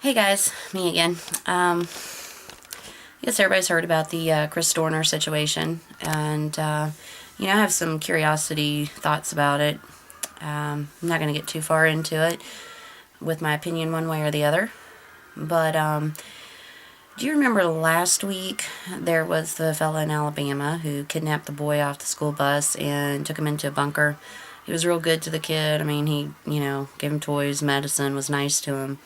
Hey guys, me again. I guess everybody's heard about the Chris Dorner situation, and I have some curiosity thoughts about it. I'm not going to get too far into it with my opinion one way or the other, but do you remember last week there was the fella in Alabama who kidnapped the boy off the school bus and took him into a bunker? He was real good to the kid. I mean, he, gave him toys, medicine, was nice to him.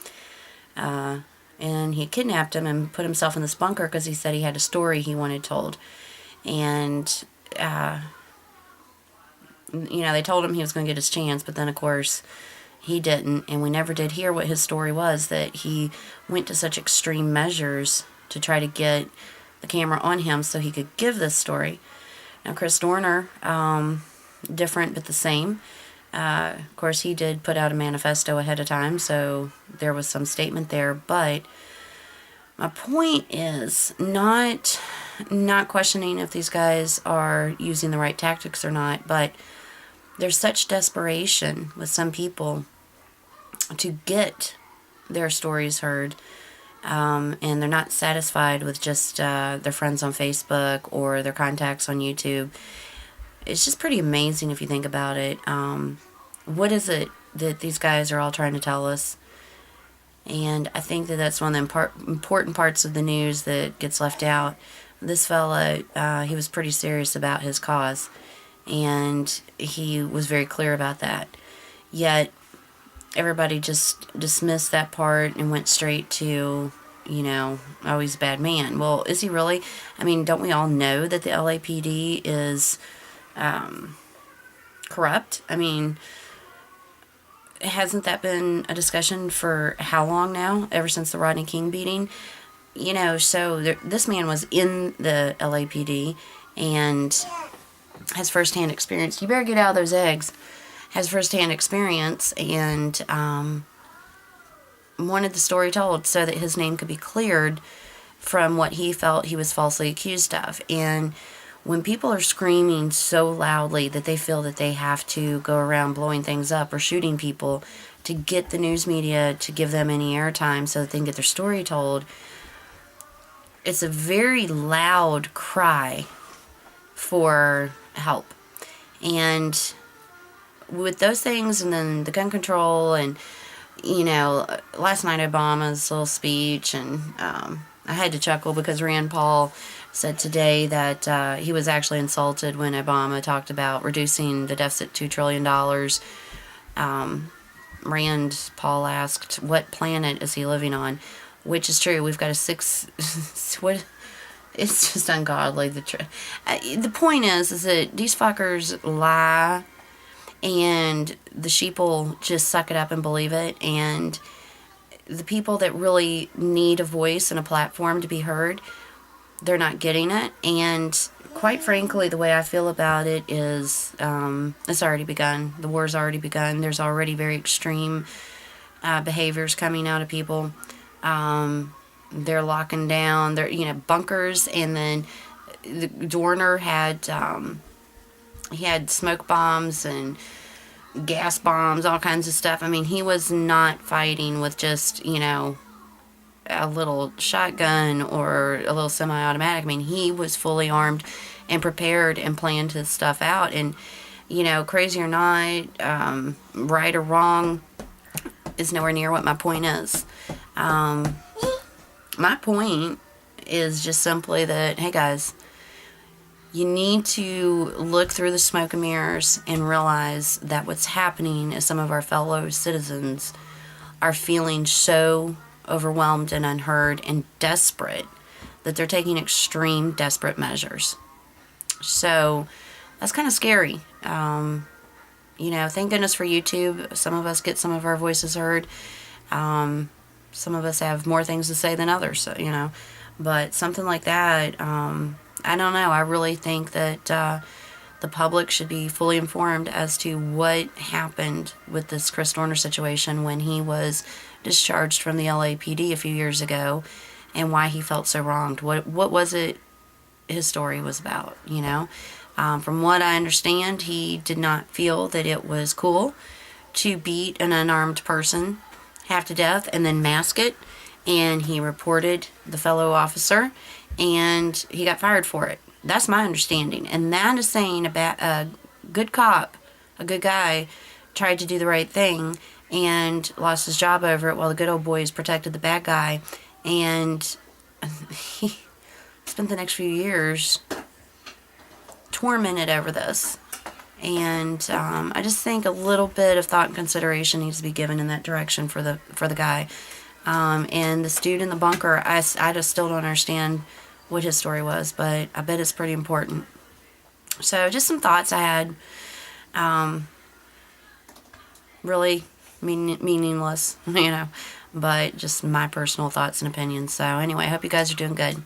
Uh, and he kidnapped him and put himself in this bunker because he said he had a story he wanted told. And, they told him he was going to get his chance, but then, of course, he didn't. And we never did hear what his story was, that he went to such extreme measures to try to get the camera on him so he could give this story. Now, Chris Dorner, different but the same. Of course, he did put out a manifesto ahead of time, so there was some statement there. But my point is not questioning if these guys are using the right tactics or not, but there's such desperation with some people to get their stories heard, and they're not satisfied with just their friends on Facebook or their contacts on YouTube. It's just pretty amazing if you think about it. What is it that these guys are all trying to tell us? And I think that that's one of the important parts of the news that gets left out. This fella, he was pretty serious about his cause, and he was very clear about that. Yet, everybody just dismissed that part and went straight to, oh, he's a bad man. Well, is he really? I mean, don't we all know that the LAPD is corrupt? I mean, hasn't that been a discussion for how long now? Ever since the Rodney King beating? So this man was in the LAPD and has firsthand experience. You better get out of those eggs. Has firsthand experience and wanted the story told so that his name could be cleared from what he felt he was falsely accused of. And when people are screaming so loudly that they feel that they have to go around blowing things up or shooting people to get the news media to give them any airtime so that they can get their story told, it's a very loud cry for help. And with those things, and then the gun control, and last night Obama's little speech, and I had to chuckle because Rand Paul said today that he was actually insulted when Obama talked about reducing the deficit $2 trillion. Rand Paul asked, what planet is he living on? Which is true. We've got what? It's just ungodly. The point is that these fuckers lie, and the sheeple just suck it up and believe it. And the people that really need a voice and a platform to be heard, they're not getting it. And quite frankly, the way I feel about it is it's already begun. The war's already begun. There's already very extreme behaviors coming out of people. They're locking down their bunkers, and then the Dorner had he had smoke bombs and gas bombs, all kinds of stuff. I mean, he was not fighting with just a little shotgun or a little semi-automatic. I mean, he was fully armed and prepared and planned his stuff out. And crazy or not, right or wrong, is nowhere near what my point is. My point is just simply that, hey guys, you need to look through the smoke and mirrors and realize that what's happening is some of our fellow citizens are feeling so overwhelmed and unheard and desperate that they're taking extreme, desperate measures. So that's kind of scary. Thank goodness for YouTube. Some of us get some of our voices heard. Some of us have more things to say than others, but something like that, I don't know. I really think that the public should be fully informed as to what happened with this Chris Dorner situation when he was discharged from the LAPD a few years ago, and why he felt so wronged. What was it his story was about, From what I understand, he did not feel that it was cool to beat an unarmed person half to death and then mask it. And he reported the fellow officer, and he got fired for it. That's my understanding. And that is saying about a good cop, a good guy, tried to do the right thing and lost his job over it while the good old boys protected the bad guy. And he spent the next few years tormented over this. And I just think a little bit of thought and consideration needs to be given in that direction for the guy. And this dude in the bunker, I just still don't understand what his story was, but I bet it's pretty important. So just some thoughts I had. Really meaningless, but just my personal thoughts and opinions. So anyway, I hope you guys are doing good.